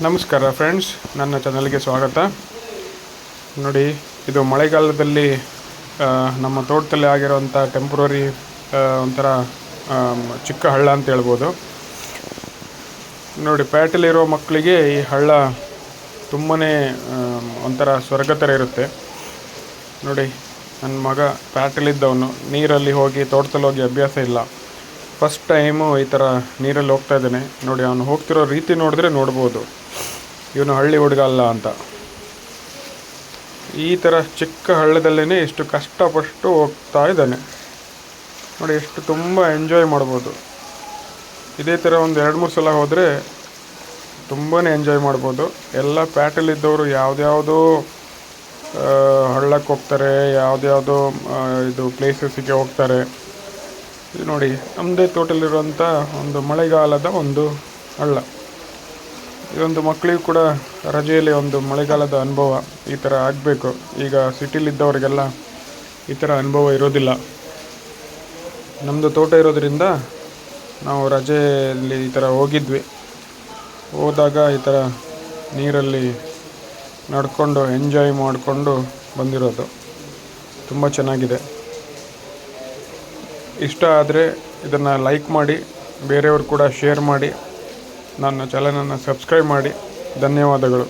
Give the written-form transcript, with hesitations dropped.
ನಮಸ್ಕಾರ ಫ್ರೆಂಡ್ಸ್, ನನ್ನ ಚಾನಲ್ಗೆ ಸ್ವಾಗತ. ನೋಡಿ, ಇದು ಮಳೆಗಾಲದಲ್ಲಿ ನಮ್ಮ ತೋಟದಲ್ಲಿ ಆಗಿರೋಂಥ ಟೆಂಪ್ರರಿ ಒಂಥರ ಚಿಕ್ಕ ಹಳ್ಳ ಅಂತ ಹೇಳ್ಬೋದು. ನೋಡಿ, ಪ್ಯಾಟಲಿರೋ ಮಕ್ಕಳಿಗೆ ಈ ಹಳ್ಳ ತುಂಬಾ ಒಂಥರ ಸ್ವರ್ಗ ಥರ ಇರುತ್ತೆ. ನೋಡಿ, ನನ್ನ ಮಗ ಪ್ಯಾಟಲಿದ್ದವನು ನೀರಲ್ಲಿ ಹೋಗಿ ತೋಟದಲ್ಲಿ ಹೋಗಿ ಅಭ್ಯಾಸ ಇಲ್ಲ. ಫಸ್ಟ್ ಟೈಮು ಈ ಥರ ನೀರಲ್ಲಿ ಹೋಗ್ತಾ ಇದ್ದಾನೆ. ನೋಡಿ, ಅವನು ಹೋಗ್ತಿರೋ ರೀತಿ ನೋಡಿದ್ರೆ ನೋಡ್ಬೋದು ಇವನು ಹಳ್ಳಿ ಹುಡುಗ ಅಲ್ಲ ಅಂತ. ಈ ಥರ ಚಿಕ್ಕ ಹಳ್ಳದಲ್ಲೇ ಎಷ್ಟು ಕಷ್ಟಪಟ್ಟು ಹೋಗ್ತಾ ಇದ್ದಾನೆ. ನೋಡಿ, ಎಷ್ಟು ತುಂಬ ಎಂಜಾಯ್ ಮಾಡ್ಬೋದು. ಇದೇ ಥರ ಒಂದು 2-3 ಸಲ ಹೋದರೆ ತುಂಬಾ ಎಂಜಾಯ್ ಮಾಡ್ಬೋದು. ಎಲ್ಲ ಪ್ಯಾಟಲಿದ್ದವರು ಯಾವುದ್ಯಾವುದೋ ಹಳ್ಳಕ್ಕೆ ಹೋಗ್ತಾರೆ, ಯಾವುದ್ಯಾವುದೋ ಇದು ಪ್ಲೇಸಸ್ಸಿಗೆ ಹೋಗ್ತಾರೆ. ಇದು ನೋಡಿ, ನಮ್ಮದೇ ತೋಟದಲ್ಲಿರುವಂಥ ಒಂದು ಮಳೆಗಾಲದ ಒಂದು ಹಳ್ಳ. ಇದೊಂದು ಮಕ್ಕಳಿಗೂ ಕೂಡ ರಜೆಯಲ್ಲಿ ಒಂದು ಮಳೆಗಾಲದ ಅನುಭವ ಈ ಥರ ಆಗಬೇಕು. ಈಗ ಸಿಟಿಲಿದ್ದವರಿಗೆಲ್ಲ ಈ ಥರ ಅನುಭವ ಇರೋದಿಲ್ಲ. ನಮ್ಮದು ತೋಟ ಇರೋದರಿಂದ ನಾವು ರಜೆಯಲ್ಲಿ ಈ ಥರ ಹೋದಾಗ ಈ ಥರ ನೀರಲ್ಲಿ ನಡ್ಕೊಂಡು ಎಂಜಾಯ್ ಮಾಡಿಕೊಂಡು ಬಂದಿರೋದು. ತುಂಬ ಚೆನ್ನಾಗಿದೆ. ಇಷ್ಟ ಆದರೆ ಇದನ್ನು ಲೈಕ್ ಮಾಡಿ, ಬೇರೆಯವರು ಕೂಡ ಶೇರ್ ಮಾಡಿ, ನನ್ನ ಚಾನಲನ್ನು ಸಬ್ಸ್ಕ್ರೈಬ್ ಮಾಡಿ. ಧನ್ಯವಾದಗಳು.